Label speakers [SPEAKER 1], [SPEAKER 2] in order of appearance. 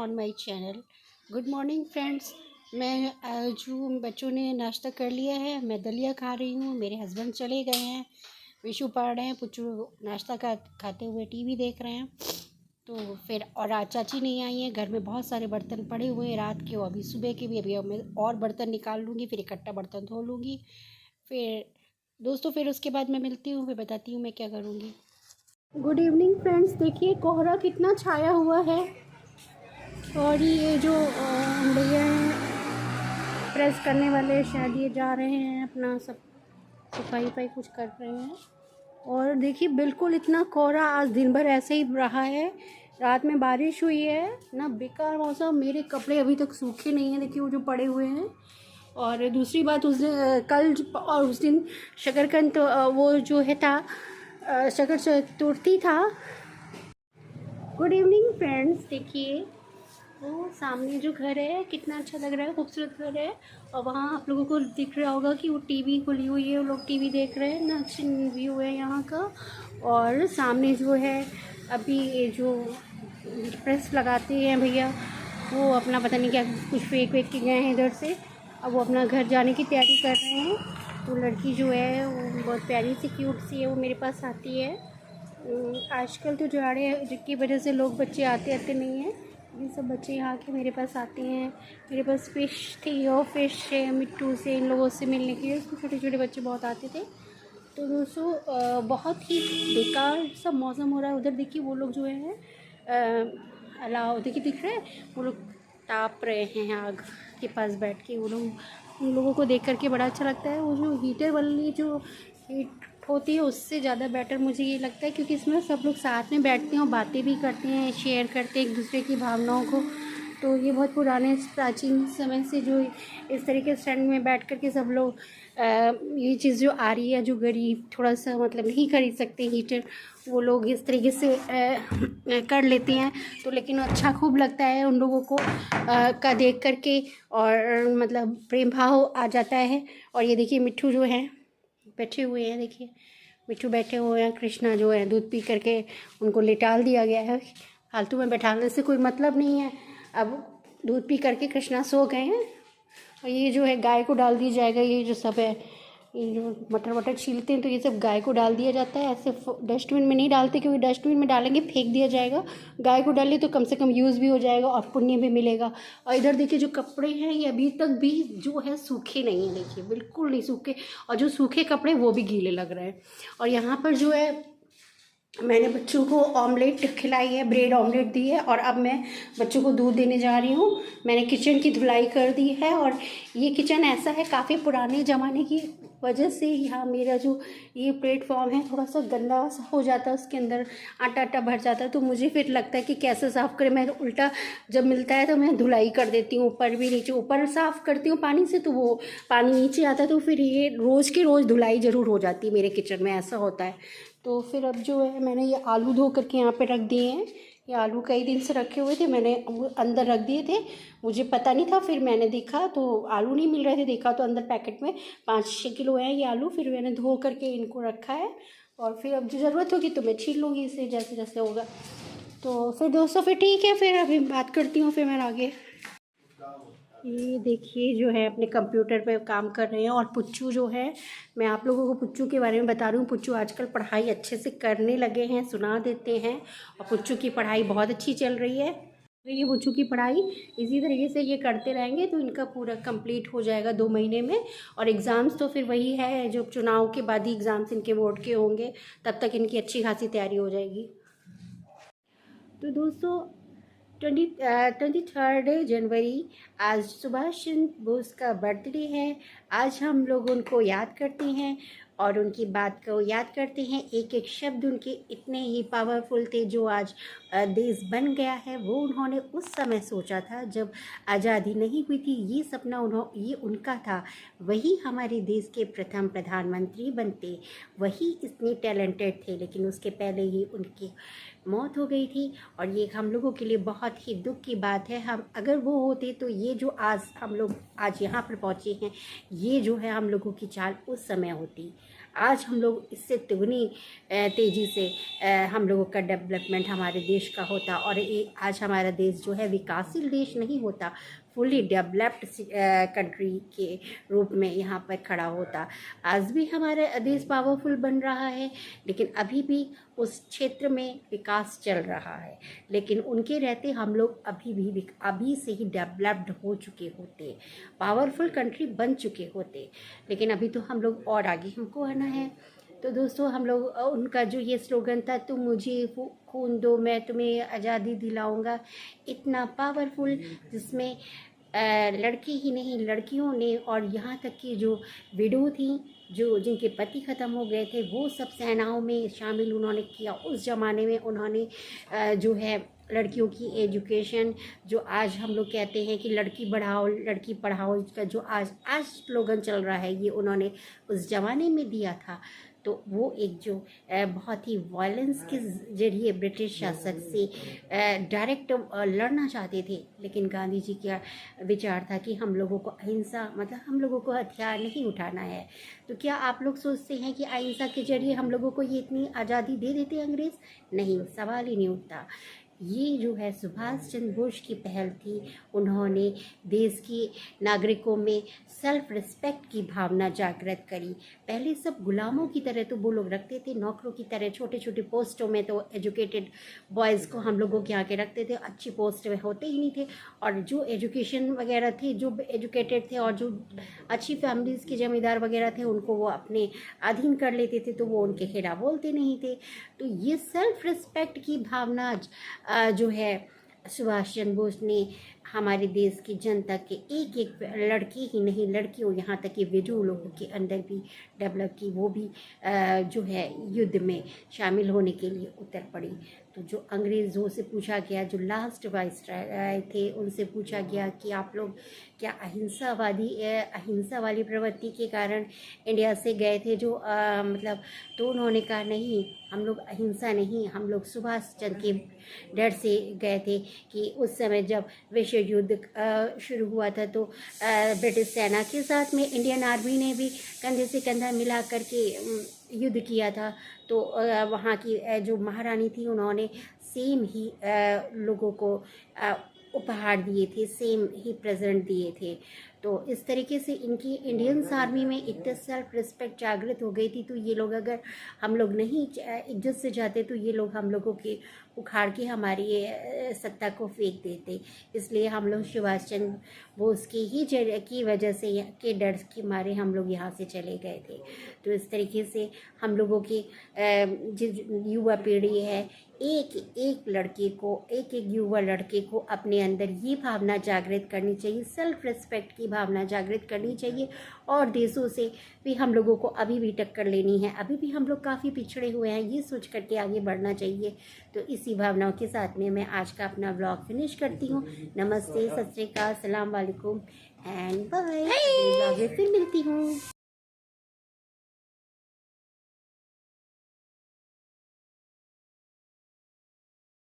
[SPEAKER 1] On my channel. Good morning friends. मैं जो बच्चों ने नाश्ता कर लिया है, मैं दलिया खा रही हूँ। मेरे हस्बैंड चले गए हैं, विशु पढ़ रहे हैं, पुच्चू नाश्ता खाते हुए टीवी देख रहे हैं। तो फिर और आज चाची नहीं आई है। घर में बहुत सारे बर्तन पड़े हुए हैं रात के, अभी सुबह के भी। अभी अब मैं और बर्तन निकाल लूँगी, फिर इकट्ठा बर्तन धो लूँगी। फिर दोस्तों फिर उसके बाद मैं मिलती हूँ, फिर बताती हूँ मैं क्या करूँगी। Good evening friends. देखिए कोहरा कितना छाया हुआ है, और ये जो भैया हैं प्रेस करने वाले, शायद ये जा रहे हैं अपना सब सफाई वफाई कुछ कर रहे हैं। और देखिए बिल्कुल इतना कोहरा आज दिन भर ऐसे ही रहा है। रात में बारिश हुई है ना, बेकार मौसम। मेरे कपड़े अभी तक सूखे नहीं हैं, देखिए वो जो पड़े हुए हैं। और दूसरी बात, उस दिन कल और उस दिन शकरकंद वो जो है था शकर चतुर्थी था। Good evening friends. देखिए वो सामने जो घर है कितना अच्छा लग रहा है, खूबसूरत घर है। और वहाँ आप लोगों को दिख रहा होगा कि वो टीवी खुली हुई है, वो लोग टीवी देख रहे हैं ना। अच्छी व्यू है यहाँ का। और सामने जो है अभी ये जो प्रेस लगाते हैं भैया, वो अपना पता नहीं क्या कुछ फेंक वेक के गए हैं इधर से। अब वो अपना घर जाने की तैयारी कर रहे हैं। तो लड़की जो है वो बहुत प्यारी सी क्यूट सी है, वो मेरे पास आती है। आजकल तो जाड़े की वजह से लोग बच्चे आते नहीं हैं। ये सब बच्चे यहाँ के मेरे पास आते हैं। मेरे पास फ़िश थी, और फ़िश से मिट्टू से इन लोगों से मिलने के लिए उसमें छोटे छोटे बच्चे बहुत आते थे। तो दोस्तों बहुत ही बेकार सा मौसम हो रहा है। उधर देखिए वो लोग जो है अलाव देखिए दिख रहे हैं, वो लोग ताप रहे हैं आग के पास बैठ के। वो लोग, उन लोगों को देख करके बड़ा अच्छा लगता है। वो जो हीटर वाली जो हीट होती है उससे ज़्यादा बेटर मुझे ये लगता है, क्योंकि इसमें सब लोग साथ में बैठते हैं और बातें भी करते हैं, शेयर करते हैं एक दूसरे की भावनाओं को। तो ये बहुत पुराने प्राचीन समय से जो इस तरीके से स्टैंड में बैठ कर के सब लोग ये चीज़ जो आ रही है, जो गरीब थोड़ा सा मतलब नहीं खरीद सकते हीटर, वो लोग इस तरीके से कर लेते हैं। तो लेकिन अच्छा खूब लगता है उन लोगों को का देख करके, और मतलब प्रेम भाव आ जाता है। और ये देखिए मिट्ठू जो है बैठे हुए हैं, देखिए मिट्टू बैठे हुए हैं। कृष्णा जो है दूध पी करके उनको लिटाल दिया गया है। फालतू में बैठाने से कोई मतलब नहीं है। अब दूध पी करके कृष्णा सो गए हैं। और ये जो है गाय को डाल दिया जाएगा। ये जो सब है, ये जो मटर वटर छीलते हैं तो ये सब गाय को डाल दिया जाता है। ऐसे डस्टबिन में नहीं डालते, क्योंकि डस्टबिन में डालेंगे फेंक दिया जाएगा। गाय को डालिए तो कम से कम यूज़ भी हो जाएगा और पुण्य भी मिलेगा। और इधर देखिए जो कपड़े हैं ये अभी तक भी जो है सूखे नहीं हैं, देखिए बिल्कुल नहीं सूखे। और जो सूखे कपड़े वो भी गीले लग रहे हैं। और यहाँ पर जो है मैंने बच्चों को ऑमलेट खिलाई है, ब्रेड ऑमलेट दी है। और अब मैं बच्चों को दूध देने जा रही हूँ। मैंने किचन की धुलाई कर दी है। और ये किचन ऐसा है, काफ़ी पुराने ज़माने की वजह से यहाँ मेरा जो ये प्लेटफॉर्म है थोड़ा सा गंदा सा हो जाता है, उसके अंदर आटा आटा भर जाता है। तो मुझे फिर लगता है कि कैसे साफ़ करें। मैं उल्टा जब मिलता है तो मैं धुलाई कर देती हूँ, ऊपर भी नीचे। ऊपर साफ़ करती हूँ पानी से तो वो पानी नीचे आता है, तो फिर ये रोज़ की रोज़ धुलाई ज़रूर हो जाती है मेरे किचन में, ऐसा होता है। तो फिर अब जो है मैंने ये आलू धो करके यहाँ पे रख दिए हैं। ये आलू कई दिन से रखे हुए थे, मैंने अंदर रख दिए थे, मुझे पता नहीं था। फिर मैंने देखा तो आलू नहीं मिल रहे थे, देखा तो अंदर पैकेट में 5-6 किलो है ये आलू। फिर मैंने धो करके इनको रखा है। और फिर अब जो ज़रूरत होगी तो मैं छील लूँगी इसे, जैसे जैसे होगा। तो फिर दोस्तों फिर ठीक है, फिर अभी बात करती हूँ फिर मैं आगे। ये देखिए जो है अपने कंप्यूटर पे काम कर रहे हैं। और पुच्चू जो है, मैं आप लोगों को पुच्चू के बारे में बता रही हूँ। पुच्चू आजकल पढ़ाई अच्छे से करने लगे हैं, सुना देते हैं। और पुच्चू की पढ़ाई बहुत अच्छी चल रही है। तो ये पुच्चू की पढ़ाई इसी तरीके से ये करते रहेंगे तो इनका पूरा कंप्लीट हो जाएगा 2 महीने में। और एग्ज़ाम्स तो फिर वही है, जो चुनाव के बाद ही एग्ज़ाम्स इनके बोर्ड के होंगे, तब तक इनकी अच्छी खासी तैयारी हो जाएगी। तो दोस्तों 23 जनवरी आज सुभाष चंद्र बोस का बर्थडे है। आज हम लोग उनको याद करते हैं और उनकी बात को याद करते हैं। एक एक शब्द उनके इतने ही पावरफुल थे। जो आज देश बन गया है वो उन्होंने उस समय सोचा था जब आज़ादी नहीं हुई थी। ये सपना ये उनका था। वही हमारे देश के प्रथम प्रधानमंत्री बनते, वही इतने टैलेंटेड थे। लेकिन उसके पहले ही उनकी मौत हो गई थी। और ये हम लोगों के लिए बहुत ही दुख की बात है। हम अगर वो होते तो ये जो आज हम लोग आज यहाँ पर पहुँचे हैं, ये जो है हम लोगों की चाल उस समय होती। आज हम लोग इससे तिगुनी तेज़ी से हम लोगों का डेवलपमेंट हमारे देश का होता, और आज हमारा देश जो है विकासशील देश नहीं होता, फुली डेवलप्ड कंट्री के रूप में यहाँ पर खड़ा होता। आज भी हमारा देश पावरफुल बन रहा है, लेकिन अभी भी उस क्षेत्र में विकास चल रहा है, लेकिन उनके रहते हम लोग अभी से ही डेवलप्ड हो चुके होते, पावरफुल कंट्री बन चुके होते, लेकिन अभी तो हम लोग और आगे हमको आना है। तो दोस्तों, हम लोग उनका जो ये स्लोगन था, तुम मुझे खून दो मैं तुम्हें आज़ादी दिलाऊंगा, इतना पावरफुल, जिसमें लड़के ही नहीं लड़कियों ने और यहाँ तक कि जो विडो थी, जो जिनके पति ख़त्म हो गए थे, वो सब सेनाओं में शामिल उन्होंने किया। उस ज़माने में उन्होंने जो है लड़कियों की एजुकेशन, जो आज हम लोग कहते हैं कि लड़की बढ़ाओ लड़की पढ़ाओ का जो आज स्लोगन चल रहा है, ये उन्होंने उस ज़माने में दिया था। तो वो एक जो बहुत ही वायलेंस के जरिए ब्रिटिश शासक से डायरेक्ट लड़ना चाहते थे, लेकिन गांधी जी का विचार था कि हम लोगों को अहिंसा, मतलब हम लोगों को हथियार नहीं उठाना है। तो क्या आप लोग सोचते हैं कि अहिंसा के जरिए हम लोगों को ये इतनी आज़ादी दे देते अंग्रेज़? नहीं, सवाल ही नहीं उठता। ये जो है सुभाष चंद्र बोस की पहल थी। उन्होंने देश के नागरिकों में सेल्फ रिस्पेक्ट की भावना जागृत करी। पहले सब गुलामों की तरह तो वो लोग रखते थे, नौकरों की तरह छोटे छोटे पोस्टों में तो एजुकेटेड बॉयज़ को हम लोगों के आके रखते थे, अच्छी पोस्ट में होते ही नहीं थे। और जो एजुकेशन वगैरह थे, जो एजुकेटेड थे और जो अच्छी फैमिलीज़ के जमींदार वगैरह थे, उनको वो अपने अधीन कर लेते थे, तो वो उनके खिलाफ बोलते नहीं थे। तो ये सेल्फ रिस्पेक्ट की भावना जो है सुभाष चंद्र बोस ने हमारे देश की जनता के एक एक लड़की ही नहीं लड़कियों, यहाँ तक कि विधु लोगों के अंदर भी डेवलप की। वो भी जो है युद्ध में शामिल होने के लिए उतर पड़ी। तो जो अंग्रेज़ों से पूछा गया, जो लास्ट वाइसराय थे, उनसे पूछा गया कि आप लोग क्या अहिंसा वाली प्रवृत्ति के कारण इंडिया से गए थे जो मतलब, तो उन्होंने कहा नहीं, हम लोग अहिंसा नहीं, हम लोग सुभाष चंद्र के डर से गए थे कि उस समय जब विश्व युद्ध शुरू हुआ था, तो ब्रिटिश सेना के साथ में इंडियन आर्मी ने भी कंधे से कंधा मिला करके युद्ध किया था। तो वहाँ की जो महारानी थी, उन्होंने सेम ही लोगों को उपहार दिए थे, सेम ही प्रेजेंट दिए थे। तो इस तरीके से इनकी इंडियन आर्मी में इतना सेल्फ रिस्पेक्ट जागृत हो गई थी। तो ये लोग, अगर हम लोग नहीं इज्जत से जाते, तो ये लोग हम लोगों के उखाड़ के हमारी सत्ता को फेंक देते। इसलिए हम लोग सुभाष चंद्र बोस की वजह से के डर के मारे हम लोग यहाँ से चले गए थे। तो इस तरीके से हम लोगों की जो युवा पीढ़ी है, एक लड़के को, एक युवा लड़के को अपने अंदर ये भावना जागृत करनी चाहिए, सेल्फ रिस्पेक्ट की भावना जागृत करनी चाहिए। और देशों से भी हम लोगों को अभी भी टक्कर लेनी है, अभी भी हम लोग काफ़ी पिछड़े हुए हैं, ये सोच करके आगे बढ़ना चाहिए। तो इसी भावनाओं के साथ में मैं आज का अपना व्लॉग फिनिश करती हूँ। नमस्ते, सत श्री अकाल, अस्सलाम वालेकुम एंड बाय। फिर मिलती हूँ।